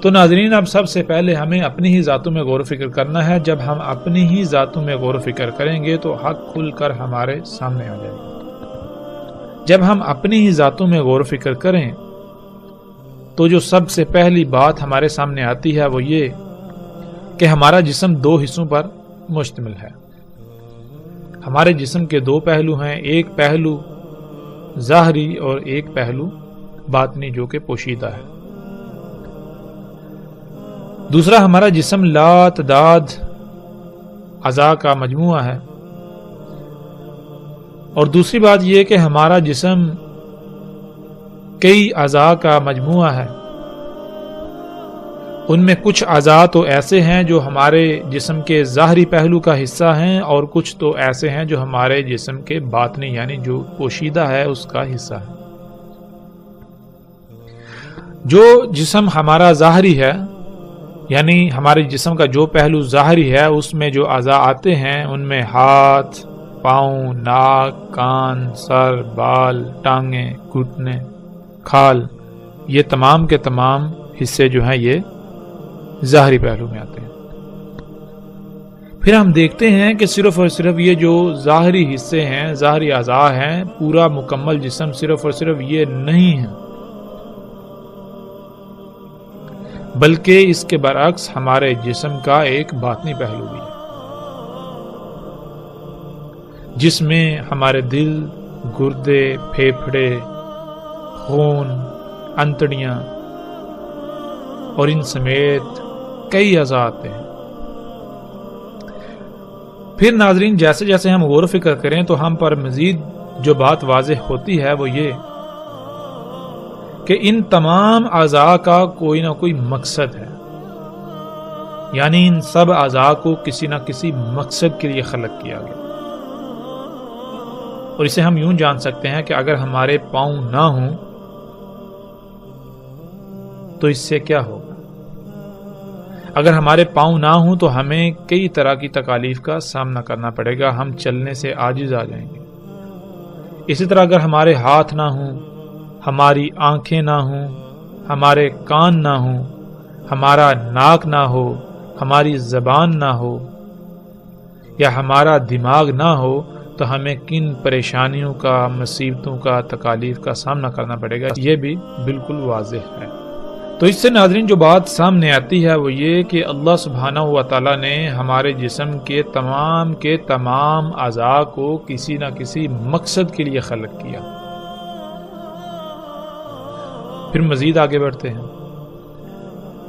تو ناظرین، اب سب سے پہلے ہمیں اپنی ہی ذاتوں میں غور و فکر کرنا ہے. جب ہم اپنی ہی ذاتوں میں غور و فکر کریں گے تو حق کھل کر ہمارے سامنے آ جائے گا. جب ہم اپنی ہی ذاتوں میں غور و فکر کریں تو جو سب سے پہلی بات ہمارے سامنے آتی ہے وہ یہ کہ ہمارا جسم دو حصوں پر مشتمل ہے. ہمارے جسم کے دو پہلو ہیں، ایک پہلو ظاہری اور ایک پہلو باطنی جو کہ پوشیدہ ہے. دوسرا، ہمارا جسم لاتعداد اعضاء کا مجموعہ ہے. اور دوسری بات یہ کہ ہمارا جسم کئی اعضاء کا مجموعہ ہے. ان میں کچھ اعضاء تو ایسے ہیں جو ہمارے جسم کے ظاہری پہلو کا حصہ ہیں، اور کچھ تو ایسے ہیں جو ہمارے جسم کے باطنی یعنی جو پوشیدہ ہے اس کا حصہ ہے. جو جسم ہمارا ظاہری ہے، یعنی ہمارے جسم کا جو پہلو ظاہری ہے، اس میں جو اعضاء آتے ہیں ان میں ہاتھ، پاؤں، ناک، کان، سر، بال، ٹانگیں، گھٹنے، کھال، یہ تمام کے تمام حصے جو ہیں یہ ظاہری پہلو میں آتے ہیں. پھر ہم دیکھتے ہیں کہ صرف اور صرف یہ جو ظاہری حصے ہیں، ظاہری اعضاء ہیں، پورا مکمل جسم صرف اور صرف یہ نہیں ہے، بلکہ اس کے برعکس ہمارے جسم کا ایک باطنی پہلو بھی ہے، جس میں ہمارے دل، گردے، پھیپھڑے، خون، انتڑیاں اور ان سمیت کئی اعضاء آتے ہیں. پھر ناظرین، جیسے جیسے ہم غور و فکر کریں تو ہم پر مزید جو بات واضح ہوتی ہے وہ یہ کہ ان تمام اعضاء کا کوئی نہ کوئی مقصد ہے. یعنی ان سب اعضاء کو کسی نہ کسی مقصد کے لیے خلق کیا گیا. اور اسے ہم یوں جان سکتے ہیں کہ اگر ہمارے پاؤں نہ ہوں تو اس سے کیا ہوگا؟ اگر ہمارے پاؤں نہ ہوں تو ہمیں کئی طرح کی تکالیف کا سامنا کرنا پڑے گا، ہم چلنے سے عاجز آ جائیں گے. اسی طرح اگر ہمارے ہاتھ نہ ہوں، ہماری آنکھیں نہ ہوں، ہمارے کان نہ ہوں، ہمارا ناک نہ ہو، ہماری زبان نہ ہو یا ہمارا دماغ نہ ہو تو ہمیں کن پریشانیوں کا، مصیبتوں کا، تکالیف کا سامنا کرنا پڑے گا، یہ بھی بالکل واضح ہے. تو اس سے ناظرین جو بات سامنے آتی ہے وہ یہ کہ اللہ سبحانہ و تعالیٰ نے ہمارے جسم کے تمام اعضاء کو کسی نہ کسی مقصد کے لیے خلق کیا. پھر مزید آگے بڑھتے ہیں.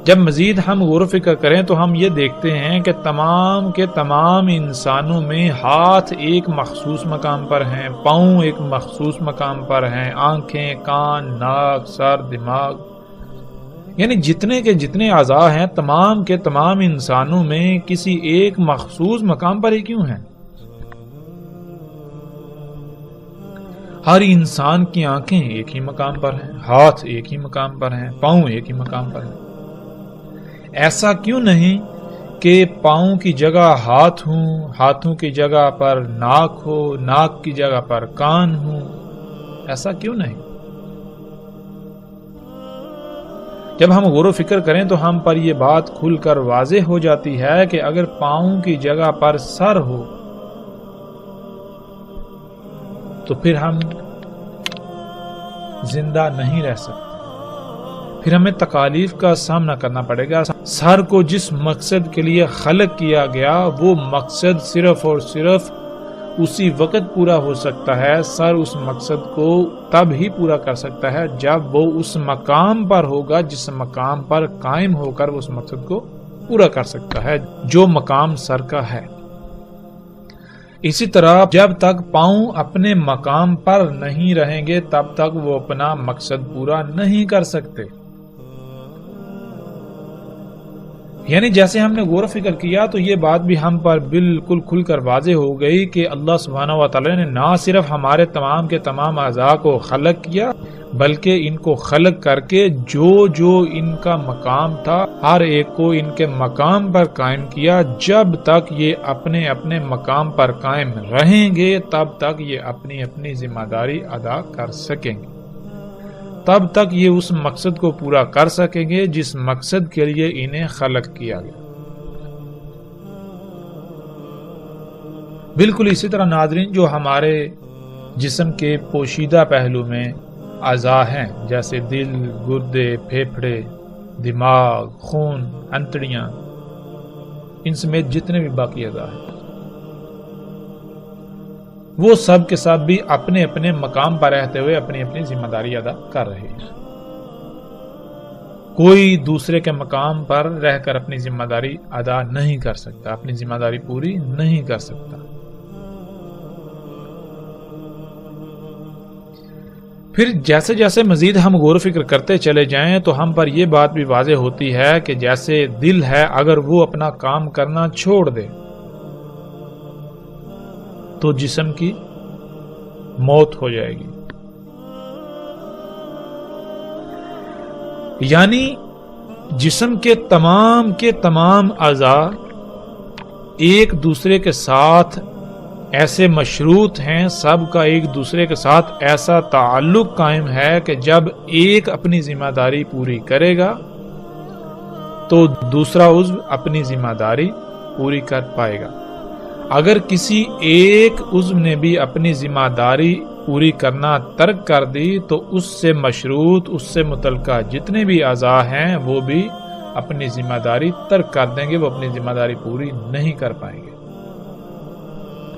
جب مزید ہم غور و فکر کریں تو ہم یہ دیکھتے ہیں کہ تمام کے تمام انسانوں میں ہاتھ ایک مخصوص مقام پر ہیں، پاؤں ایک مخصوص مقام پر ہیں، آنکھیں، کان، ناک، سر، دماغ، یعنی جتنے کے جتنے اعضاء ہیں تمام کے تمام انسانوں میں کسی ایک مخصوص مقام پر ہی کیوں ہیں؟ ہر انسان کی آنکھیں ایک ہی مقام پر ہیں، ہاتھ ایک ہی مقام پر ہیں، پاؤں ایک ہی مقام پر ہیں. ایسا کیوں نہیں کہ پاؤں کی جگہ ہاتھ ہوں، ہاتھوں کی جگہ پر ناک ہو، ناک کی جگہ پر کان ہوں؟ ایسا کیوں نہیں؟ جب ہم غور و فکر کریں تو ہم پر یہ بات کھل کر واضح ہو جاتی ہے کہ اگر پاؤں کی جگہ پر سر ہو تو پھر ہم زندہ نہیں رہ سکتے، پھر ہمیں تکالیف کا سامنا کرنا پڑے گا. سر کو جس مقصد کے لیے خلق کیا گیا وہ مقصد صرف اور صرف اسی وقت پورا ہو سکتا ہے، سر اس مقصد کو تب ہی پورا کر سکتا ہے جب وہ اس مقام پر ہوگا جس مقام پر قائم ہو کر وہ اس مقصد کو پورا کر سکتا ہے جو مقام سر کا ہے. اسی طرح جب تک پاؤں اپنے مقام پر نہیں رہیں گے تب تک وہ اپنا مقصد پورا نہیں کر سکتے. یعنی جیسے ہم نے غور و فکر کیا تو یہ بات بھی ہم پر بالکل کھل کر واضح ہو گئی کہ اللہ سبحانہ و تعالی نے نہ صرف ہمارے تمام کے تمام اعضاء کو خلق کیا بلکہ ان کو خلق کر کے جو جو ان کا مقام تھا ہر ایک کو ان کے مقام پر قائم کیا. جب تک یہ اپنے اپنے مقام پر قائم رہیں گے تب تک یہ اپنی اپنی ذمہ داری ادا کر سکیں گے. تب تک یہ اس مقصد کو پورا کر سکیں گے جس مقصد کے لیے انہیں خلق کیا گیا۔ بالکل اسی طرح ناظرین، جو ہمارے جسم کے پوشیدہ پہلو میں اعضاء ہیں، جیسے دل، گردے، پھیپھڑے، دماغ، خون، انتڑیاں، ان سمیت جتنے بھی باقی اعضاء ہیں، وہ سب کے سب بھی اپنے اپنے مقام پر رہتے ہوئے اپنی اپنی ذمہ داری ادا کر رہے ہیں۔ کوئی دوسرے کے مقام پر رہ کر اپنی ذمہ داری ادا نہیں کر سکتا، اپنی ذمہ داری پوری نہیں کر سکتا۔ پھر جیسے جیسے مزید ہم غور و فکر کرتے چلے جائیں تو ہم پر یہ بات بھی واضح ہوتی ہے کہ جیسے دل ہے، اگر وہ اپنا کام کرنا چھوڑ دے تو جسم کی موت ہو جائے گی۔ یعنی جسم کے تمام اعضاء ایک دوسرے کے ساتھ ایسے مشروط ہیں، سب کا ایک دوسرے کے ساتھ ایسا تعلق قائم ہے کہ جب ایک اپنی ذمہ داری پوری کرے گا تو دوسرا عضو اپنی ذمہ داری پوری کر پائے گا۔ اگر کسی ایک عضو نے بھی اپنی ذمہ داری پوری کرنا ترک کر دی تو اس سے مشروط، اس سے متعلقہ جتنے بھی اعضاء ہیں وہ بھی اپنی ذمہ داری ترک کر دیں گے، وہ اپنی ذمہ داری پوری نہیں کر پائیں گے۔